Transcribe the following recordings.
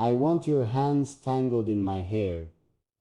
I want your hands tangled in my hair,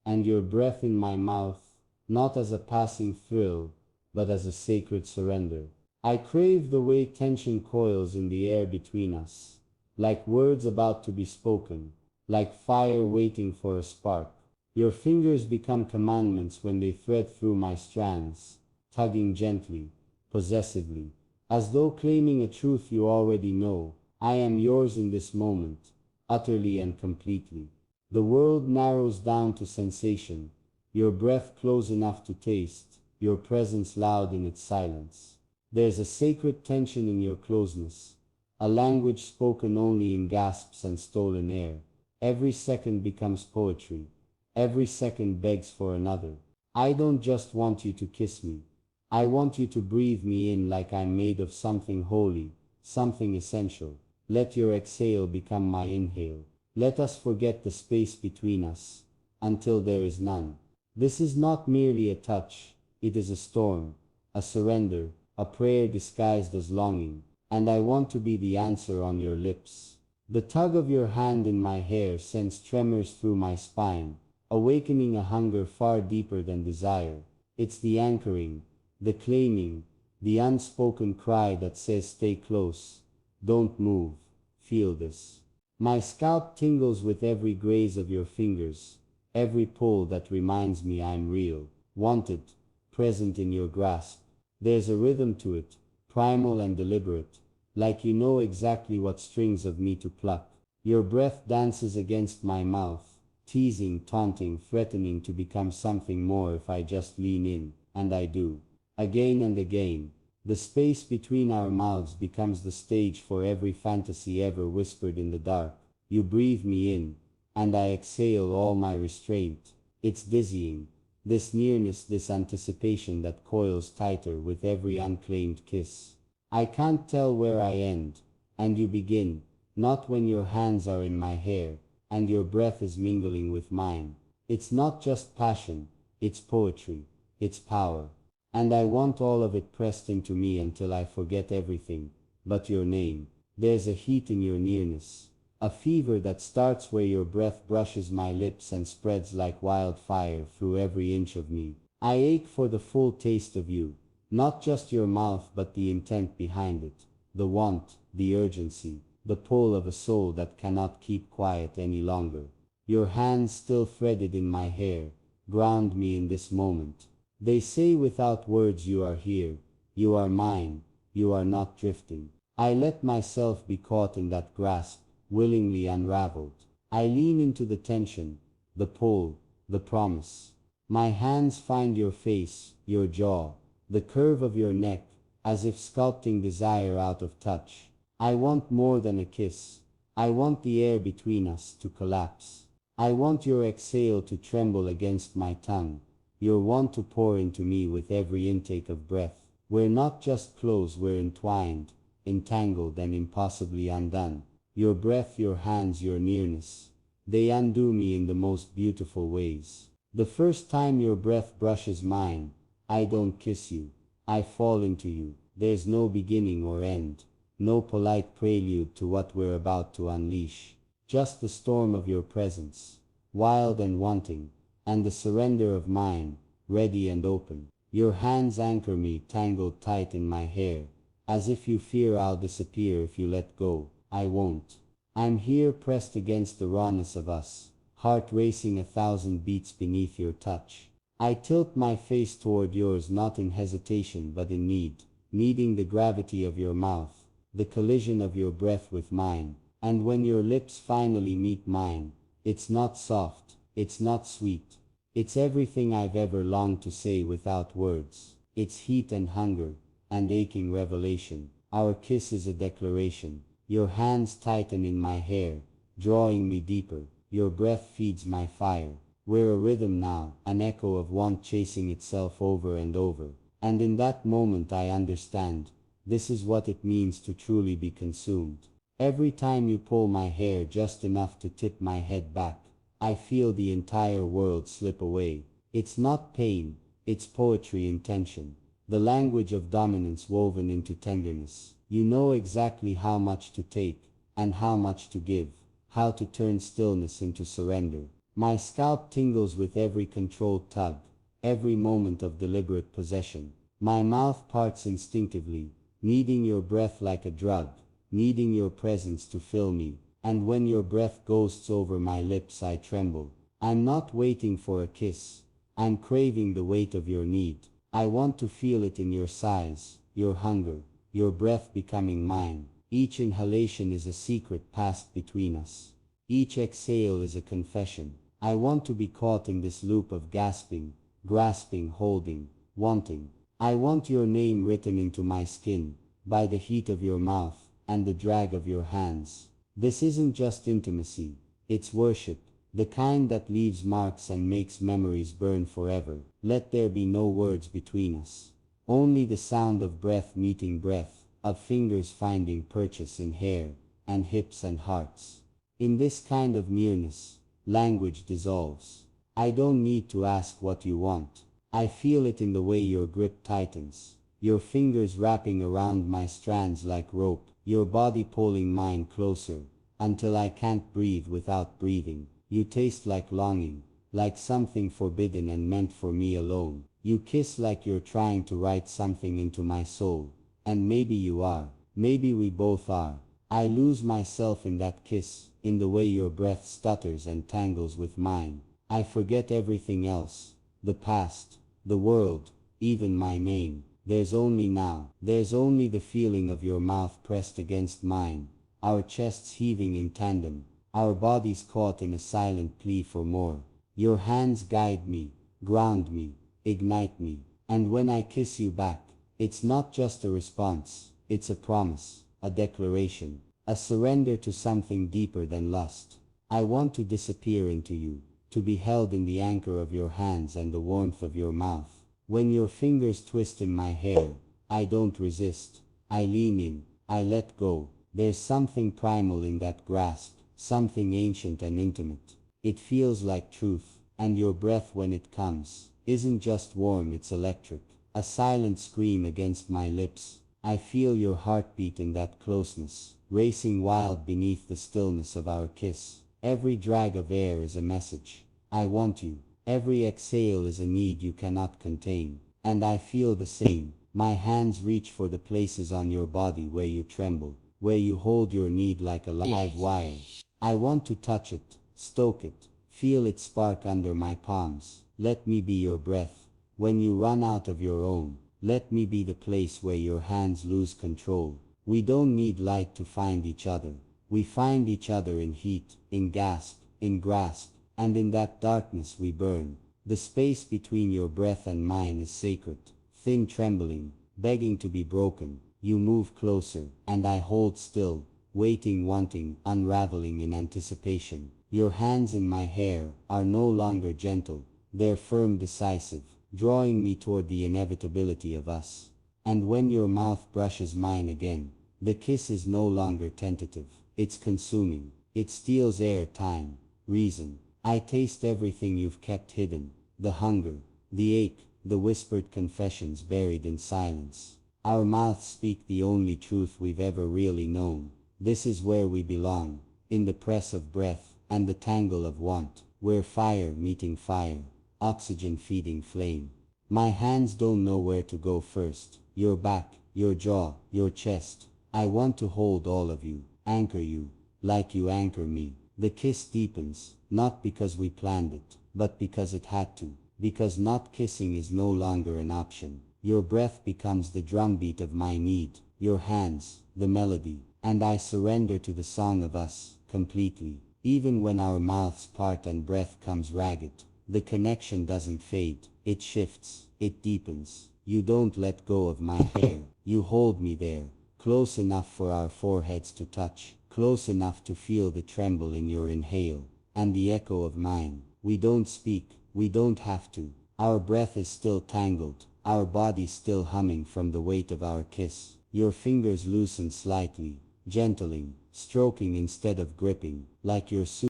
and your breath in my mouth, not as a passing thrill, but as a sacred surrender. I crave the way tension coils in the air between us, like words about to be spoken, like fire waiting for a spark. Your fingers become commandments when they thread through my strands, tugging gently, possessively, as though claiming a truth you already know. I am yours in this moment, utterly and completely. The world narrows down to sensation, your breath close enough to taste, your presence loud in its silence. There's a sacred tension in your closeness, a language spoken only in gasps and stolen air. Every second becomes poetry, every second begs for another. I don't just want you to kiss me, I want you to breathe me in like I'm made of something holy, something essential. Let your exhale become my inhale. Let us forget the space between us, until there is none. This is not merely a touch, it is a storm, a surrender, a prayer disguised as longing, and I want to be the answer on your lips. The tug of your hand in my hair sends tremors through my spine, awakening a hunger far deeper than desire. It's the anchoring, the claiming, the unspoken cry that says stay close, don't move, feel this. My scalp tingles with every graze of your fingers, every pull that reminds me I'm real, wanted, present in your grasp. There's a rhythm to it, primal and deliberate, like you know exactly what strings of me to pluck. Your breath dances against my mouth, teasing, taunting, threatening to become something more if I just lean in, and I do. Again and again, the space between our mouths becomes the stage for every fantasy ever whispered in the dark. You breathe me in, and I exhale all my restraint. It's dizzying, this nearness, this anticipation that coils tighter with every unclaimed kiss. I can't tell where I end, and you begin, not when your hands are in my hair, and your breath is mingling with mine. It's not just passion, it's poetry, it's power. And I want all of it pressed into me until I forget everything but your name. There's a heat in your nearness, a fever that starts where your breath brushes my lips and spreads like wildfire through every inch of me. I ache for the full taste of you, not just your mouth but the intent behind it, the want, the urgency, the pull of a soul that cannot keep quiet any longer. Your hands still threaded in my hair, ground me in this moment. They say without words you are here, you are mine, you are not drifting. I let myself be caught in that grasp, willingly unraveled. I lean into the tension, the pull, the promise. My hands find your face, your jaw, the curve of your neck, as if sculpting desire out of touch. I want more than a kiss. I want the air between us to collapse. I want your exhale to tremble against my tongue, your want to pour into me with every intake of breath. We're not just close, we're entwined, entangled and impossibly undone. Your breath, your hands, your nearness, they undo me in the most beautiful ways. The first time your breath brushes mine, I don't kiss you, I fall into you. There's no beginning or end, no polite prelude to what we're about to unleash. Just the storm of your presence, wild and wanting, and the surrender of mine, ready and open. Your hands anchor me, tangled tight in my hair, as if you fear I'll disappear if you let go. I won't. I'm here pressed against the rawness of us, heart racing 1,000 beats beneath your touch. I tilt my face toward yours, not in hesitation but in need, needing the gravity of your mouth, the collision of your breath with mine. And when your lips finally meet mine, it's not soft, it's not sweet, it's everything I've ever longed to say without words. It's heat and hunger, and aching revelation. Our kiss is a declaration. Your hands tighten in my hair, drawing me deeper. Your breath feeds my fire. We're a rhythm now, an echo of want chasing itself over and over. And in that moment I understand, this is what it means to truly be consumed. Every time you pull my hair just enough to tip my head back, I feel the entire world slip away. It's not pain, it's poetry in tension, the language of dominance woven into tenderness. You know exactly how much to take, and how much to give, how to turn stillness into surrender. My scalp tingles with every controlled tug, every moment of deliberate possession. My mouth parts instinctively, needing your breath like a drug, needing your presence to fill me. And when your breath ghosts over my lips, I tremble. I'm not waiting for a kiss. I'm craving the weight of your need. I want to feel it in your sighs, your hunger, your breath becoming mine. Each inhalation is a secret passed between us. Each exhale is a confession. I want to be caught in this loop of gasping, grasping, holding, wanting. I want your name written into my skin, by the heat of your mouth and the drag of your hands. This isn't just intimacy, it's worship, the kind that leaves marks and makes memories burn forever. Let there be no words between us. Only the sound of breath meeting breath, of fingers finding purchase in hair, and hips and hearts. In this kind of nearness, language dissolves. I don't need to ask what you want. I feel it in the way your grip tightens, your fingers wrapping around my strands like rope, your body pulling mine closer, until I can't breathe without breathing. You taste like longing, like something forbidden and meant for me alone. You kiss like you're trying to write something into my soul. And maybe you are, maybe we both are. I lose myself in that kiss, in the way your breath stutters and tangles with mine. I forget everything else, the past, the world, even my name. There's only now. There's only the feeling of your mouth pressed against mine, our chests heaving in tandem, our bodies caught in a silent plea for more. Your hands guide me, ground me, ignite me. And when I kiss you back, it's not just a response, it's a promise, a declaration, a surrender to something deeper than lust. I want to disappear into you, to be held in the anchor of your hands and the warmth of your mouth. When your fingers twist in my hair, I don't resist. I lean in, I let go. There's something primal in that grasp, something ancient and intimate. It feels like truth, and your breath when it comes isn't just warm, it's electric. A silent scream against my lips. I feel your heartbeat in that closeness, racing wild beneath the stillness of our kiss. Every drag of air is a message. I want you. Every exhale is a need you cannot contain. And I feel the same. My hands reach for the places on your body where you tremble, where you hold your need like a live wire. I want to touch it, stoke it, feel it spark under my palms. Let me be your breath. When you run out of your own, let me be the place where your hands lose control. We don't need light to find each other. We find each other in heat, in gasp, in grasp, and in that darkness we burn. The space between your breath and mine is sacred, thin trembling, begging to be broken. You move closer, and I hold still, waiting, wanting, unraveling in anticipation. Your hands in my hair are no longer gentle, they're firm, decisive, drawing me toward the inevitability of us. And when your mouth brushes mine again, the kiss is no longer tentative, it's consuming. It steals air, time, reason. I taste everything you've kept hidden, the hunger, the ache, the whispered confessions buried in silence. Our mouths speak the only truth we've ever really known. This is where we belong, in the press of breath and the tangle of want, where fire meeting fire, oxygen feeding flame. My hands don't know where to go first. Your back, your jaw, your chest. I want to hold all of you, anchor you, like you anchor me. The kiss deepens, not because we planned it, but because it had to. Because not kissing is no longer an option. Your breath becomes the drumbeat of my need, your hands, the melody, and I surrender to the song of us, completely. Even when our mouths part and breath comes ragged, the connection doesn't fade, it shifts, it deepens. You don't let go of my hair, you hold me there, close enough for our foreheads to touch, close enough to feel the tremble in your inhale, and the echo of mine. We don't speak, we don't have to. Our breath is still tangled, our bodies still humming from the weight of our kiss. Your fingers loosen slightly, gentling, stroking instead of gripping, like you're